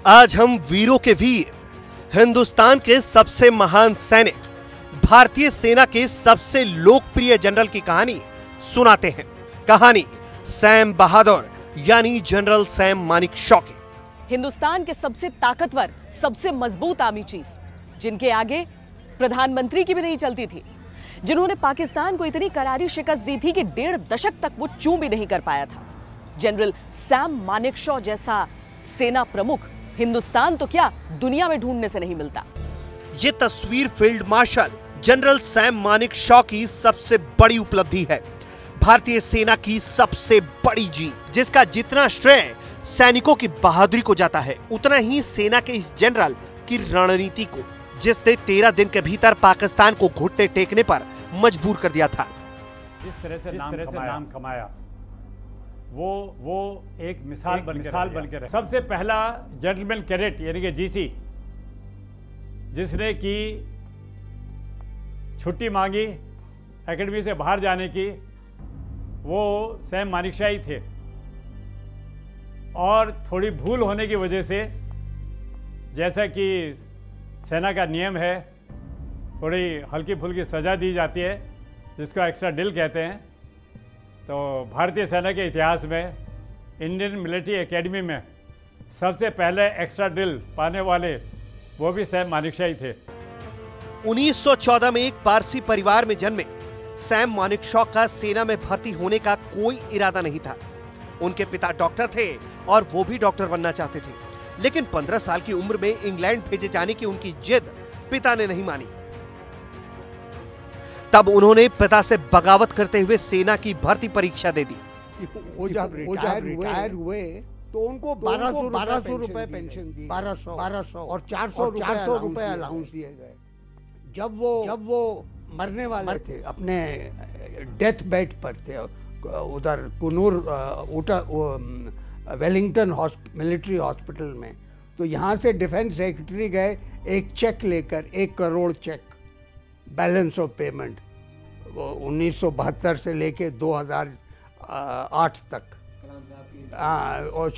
आज हम वीरों के वीर, हिंदुस्तान के सबसे महान सैनिक, भारतीय सेना के सबसे लोकप्रिय जनरल की कहानी सुनाते हैं। कहानी सैम बहादुर यानी जनरल सैम मानेकशॉ की। हिंदुस्तान के सबसे ताकतवर, सबसे मजबूत आर्मी चीफ, जिनके आगे प्रधानमंत्री की भी नहीं चलती थी, जिन्होंने पाकिस्तान को इतनी करारी शिकस्त दी थी कि 1.5 दशक तक वो चूं भी नहीं कर पाया था। जनरल सैम मानेकशॉ जैसा सेना प्रमुख हिंदुस्तान तो क्या दुनिया में ढूंढने से नहीं मिलता। ये तस्वीर field marshal general Sam Manekshaw की सबसे बड़ी उपलब्धि है, भारतीय सेना की सबसे बड़ी जीत, जिसका जितना श्रेय सैनिकों की बहादुरी को जाता है, उतना ही सेना के इस जनरल की रणनीति को, जिसने 13 दिन के भीतर पाकिस्तान को घुटने टेकने पर मजबूर कर दिया था। जिस तरह से नाम कमाया वो एक मिसाल बनकर सबसे पहला जेंटलमैन कैडेट यानी कि जीसी जिसने की छुट्टी मांगी एकेडमी से बाहर जाने की, वो सैम मानेकशॉ ही थे। और थोड़ी भूल होने की वजह से, जैसा कि सेना का नियम है, थोड़ी हल्की फुल्की सज़ा दी जाती है जिसको एक्स्ट्रा डिल कहते हैं। तो भारतीय सेना के इतिहास में इंडियन मिलिट्री एकेडमी में सबसे पहले एक्स्ट्रा डिल पाने वाले वो भी सैम मानेकशॉ ही थे। 1914 में एक पारसी परिवार में जन्मे सैम मानेकशॉ का सेना में भर्ती होने का कोई इरादा नहीं था। उनके पिता डॉक्टर थे और वो भी डॉक्टर बनना चाहते थे, लेकिन 15 साल की उम्र में इंग्लैंड भेजे जाने की उनकी जिद पिता ने नहीं मानी। तब उन्होंने पिता से बगावत करते हुए सेना की भर्ती परीक्षा दे दी। वो जब रिटायर हुए तो उनको 1200 रुपए पेंशन दी, 1200 और 400 रुपए अलाउंस दिए गए। जब वो मरने वाले थे, अपने डेथ बेड पर थे, उधर कुनूर वेलिंगटन मिलिट्री हॉस्पिटल में, तो यहाँ से डिफेंस सेक्रेटरी गए एक चेक लेकर, 1 crore cheque, balance of payment, 1972 से लेके 2008 तक। और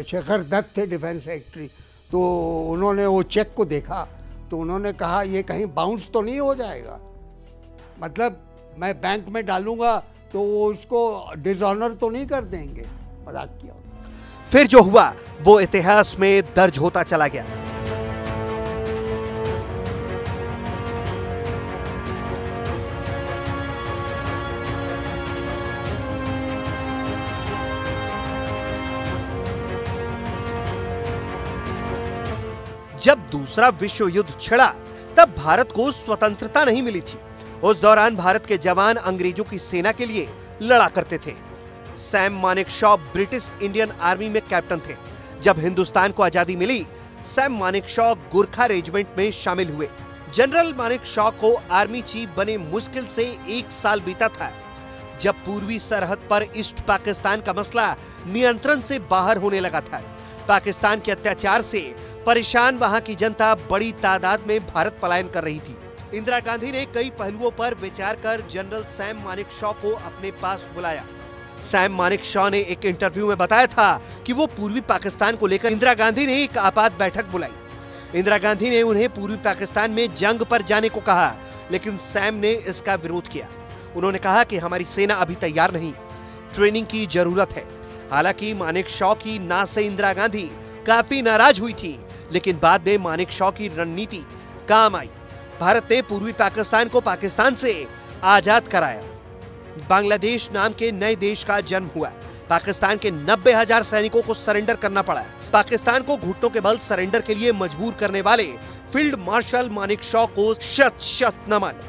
शेखर दत्त थे डिफेंस सेक्रेटरी, तो उन्होंने वो चेक को देखा तो उन्होंने कहा ये कहीं बाउंस तो नहीं हो जाएगा, मतलब मैं बैंक में डालूंगा तो वो उसको डिसऑनर तो नहीं कर देंगे। मजाक किया। फिर जो हुआ वो इतिहास में दर्ज होता चला गया। जब दूसरा विश्व युद्ध छिड़ा तब भारत को स्वतंत्रता नहीं मिली थी। उस दौरान भारत के जवान अंग्रेजों की सेना के लिए लड़ा करते थे। Sam Manekshaw British Indian army में कैप्टन थे। जब हिंदुस्तान को आजादी मिली, सैम मानेकशॉ गोरखा रेजिमेंट में शामिल हुए। जनरल मानेकशॉ को आर्मी चीफ बने मुश्किल से 1 साल बीता था, जब पूर्वी सरहद पर ईस्ट पाकिस्तान का मसला नियंत्रण से बाहर होने लगा था। पाकिस्तान के अत्याचार से परेशान वहां की जनता बड़ी तादाद में भारत पलायन कर रही थी। इंदिरा गांधी ने कई पहलुओं पर विचार कर जनरल सैम मानेकशॉ को अपने पास बुलाया। सैम मानेकशॉ ने एक इंटरव्यू में बताया था कि वो पूर्वी पाकिस्तान को लेकर इंदिरा गांधी ने एक आपात बैठक बुलाई। इंदिरा गांधी ने उन्हें पूर्वी पाकिस्तान में जंग पर जाने को कहा, लेकिन सैम ने इसका विरोध किया। उन्होंने कहा कि हमारी सेना अभी तैयार नहीं, ट्रेनिंग की जरूरत है। हालांकि मानेकशॉ की ना से इंदिरा गांधी काफी नाराज हुई थी, लेकिन बाद में मानेकशॉ की रणनीति काम आई। भारत ने पूर्वी पाकिस्तान को पाकिस्तान से आजाद कराया। बांग्लादेश नाम के नए देश का जन्म हुआ। पाकिस्तान के 90,000 सैनिकों को सरेंडर करना पड़ा। पाकिस्तान को घुटनों के बल सरेंडर के लिए मजबूर करने वाले फील्ड मार्शल मानेकशॉ को शत शत नमन।